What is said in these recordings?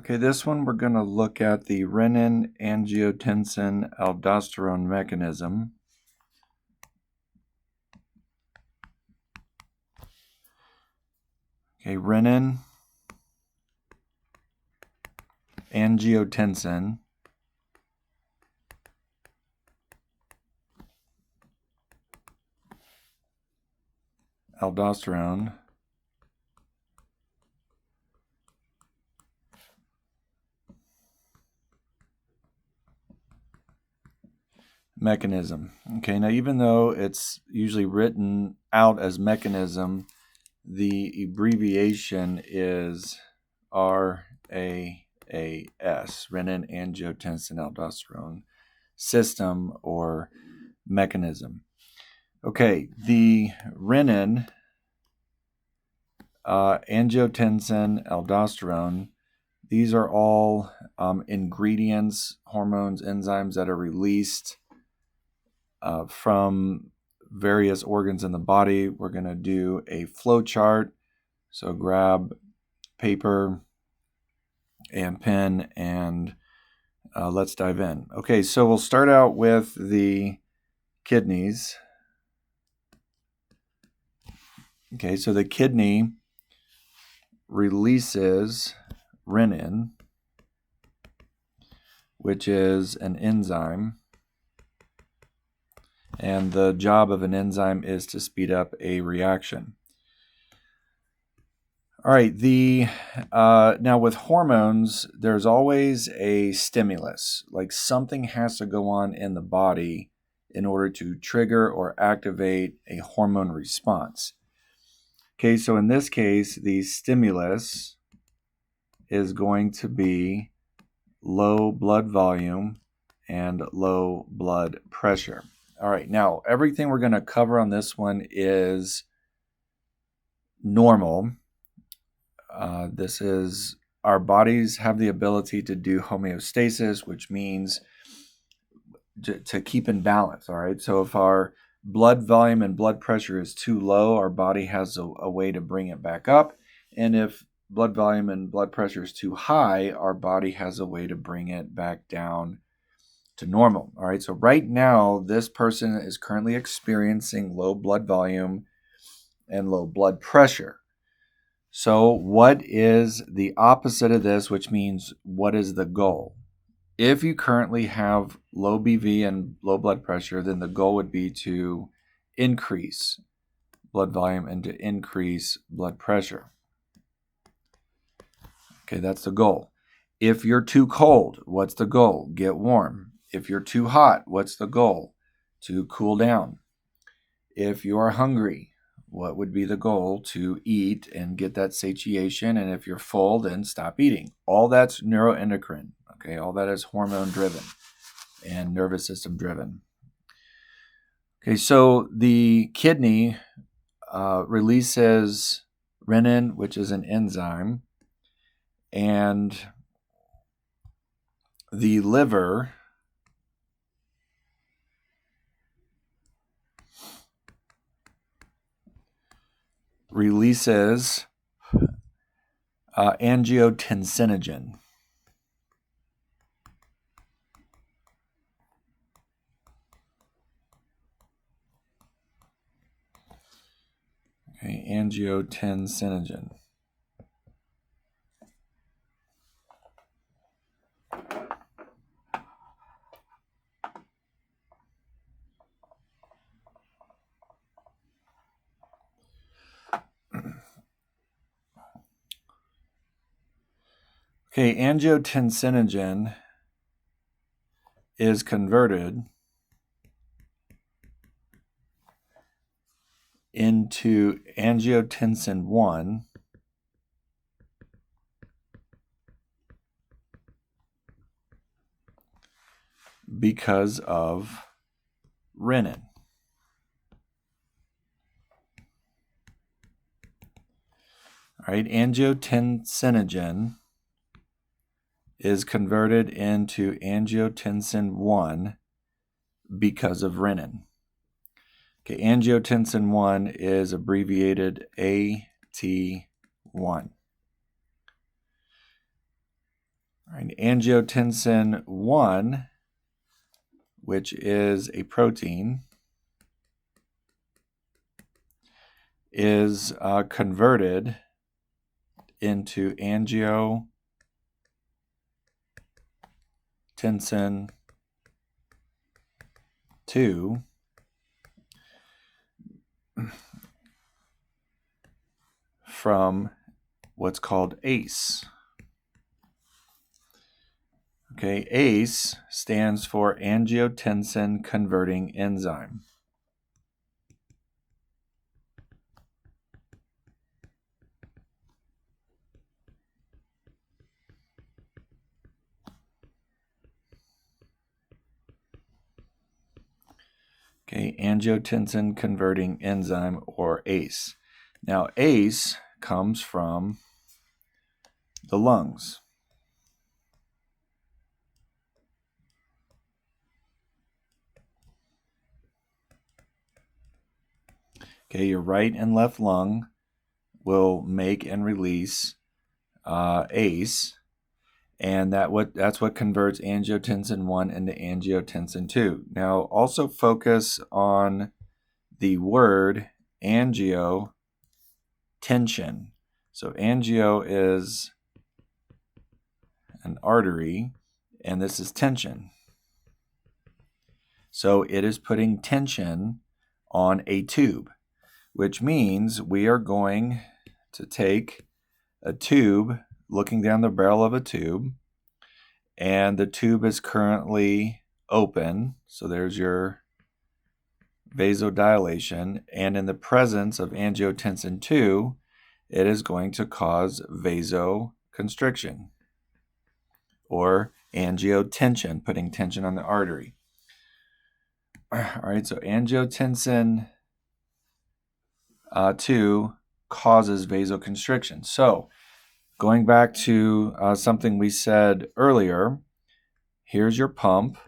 Okay, this one we're going to look at the renin angiotensin aldosterone mechanism. Okay, renin angiotensin aldosterone mechanism. Okay, now even though it's usually written out as mechanism, the abbreviation is RAAS, renin angiotensin aldosterone system or mechanism. Okay, the renin, angiotensin, aldosterone, these are all ingredients, hormones, enzymes that are released from various organs in the body. We're going to do a flow chart. So grab paper and pen and let's dive in. Okay, so we'll start out with the kidneys. Okay, so the kidney releases renin, which is an enzyme. And the job of an enzyme is to speed up a reaction. All right, now with hormones, there's always a stimulus, like something has to go on in the body in order to trigger or activate a hormone response. Okay, so in this case, the stimulus is going to be low blood volume and low blood pressure. All right, now everything we're going to cover on this one is normal. This is, our bodies have the ability to do homeostasis, which means to keep in balance. All right, so if our blood volume and blood pressure is too low, our body has a way to bring it back up. And if blood volume and blood pressure is too high, our body has a way to bring it back down to normal. All right, so right now, this person is currently experiencing low blood volume and low blood pressure. So what is the opposite of this, which means what is the goal? If you currently have low BV and low blood pressure, then the goal would be to increase blood volume and to increase blood pressure. Okay, that's the goal. If you're too cold, what's the goal? Get warm. If you're too hot, what's the goal? To cool down. If you are hungry, what would be the goal? To eat and get that satiation. And if you're full, then stop eating. All that's neuroendocrine. Okay, all that is hormone driven and nervous system driven. Okay, so the kidney releases renin, which is an enzyme, and the liver releases angiotensinogen. Okay, angiotensinogen. Okay, angiotensinogen is converted into angiotensin 1 because of renin. All right, angiotensinogen is converted into angiotensin 1 because of renin. Okay, angiotensin 1 is abbreviated AT1. All right, angiotensin 1, which is a protein, is converted into angiotensin 2 from what's called ACE. Okay, ACE stands for angiotensin converting enzyme. Okay, angiotensin converting enzyme, or ACE. Now, ACE comes from the lungs. Okay, your right and left lung will make and release ACE, and that's what converts angiotensin 1 into angiotensin 2. Now, also focus on the word angiotensin. So angio is an artery, and this is tension. So it is putting tension on a tube, which means we are going to take a tube, looking down the barrel of a tube, and the tube is currently open. So there's your vasodilation, and in the presence of angiotensin 2, it is going to cause vasoconstriction, or angiotension, putting tension on the artery. All right, so angiotensin 2 causes vasoconstriction. So going back to something we said earlier, here's your pump.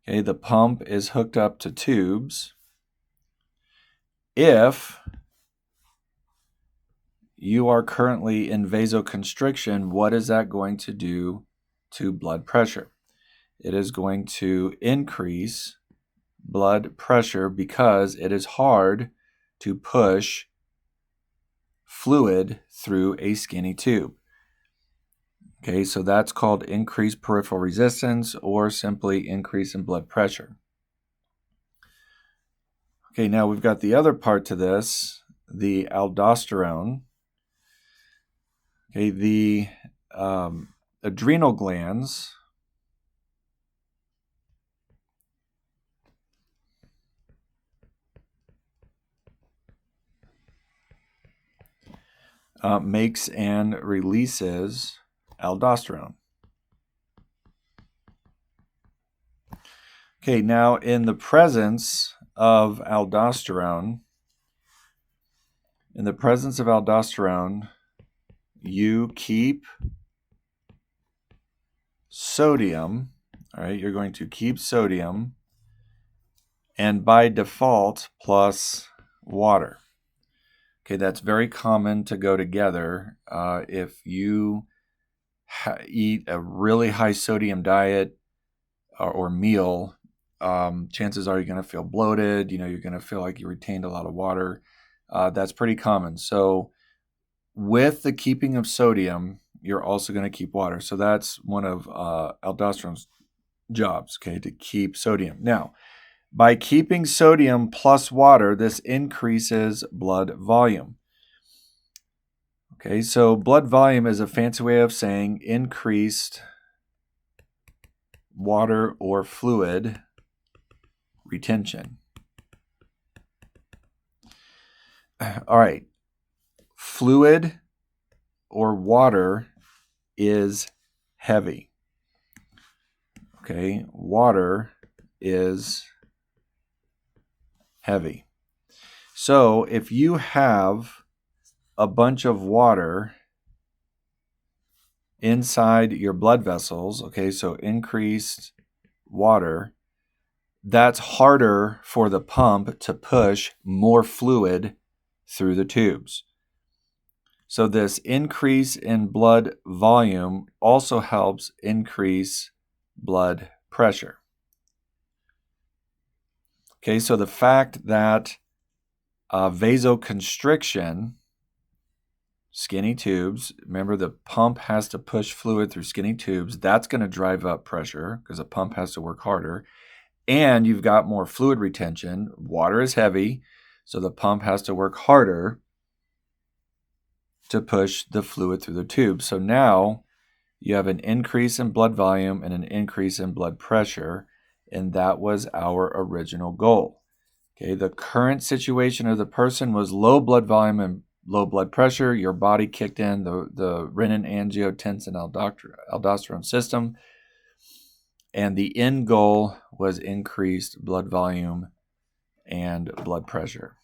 Okay, the pump is hooked up to tubes. If you are currently in vasoconstriction, what is that going to do to blood pressure? It is going to increase blood pressure because it is hard to push fluid through a skinny tube. Okay, so that's called increased peripheral resistance, or simply increase in blood pressure. Okay, now we've got the other part to this, the aldosterone. Okay, the adrenal glands makes and releases aldosterone. Okay, now in the presence of aldosterone, you keep sodium. All right, you're going to keep sodium, and by default, plus water. Okay, that's very common to go together. If you eat a really high sodium diet or meal, chances are you're going to feel bloated. You're going to feel like you retained a lot of water. That's pretty common. So with the keeping of sodium, you're also going to keep water. So that's one of aldosterone's jobs, okay, to keep sodium. Now, by keeping sodium plus water, this increases blood volume. Okay, so blood volume is a fancy way of saying increased water or fluid retention. All right, fluid or water is heavy. Okay, water is heavy. So if you have a bunch of water inside your blood vessels, okay, so increased water, that's harder for the pump to push more fluid through the tubes. So this increase in blood volume also helps increase blood pressure. Okay, so the fact that vasoconstriction, skinny tubes, remember the pump has to push fluid through skinny tubes, that's going to drive up pressure because the pump has to work harder. And you've got more fluid retention. Water is heavy, so the pump has to work harder to push the fluid through the tube. So now you have an increase in blood volume and an increase in blood pressure, and that was our original goal. Okay, the current situation of the person was low blood volume and low blood pressure. Your body kicked in the renin, angiotensin, aldosterone system, and the end goal was increased blood volume and blood pressure.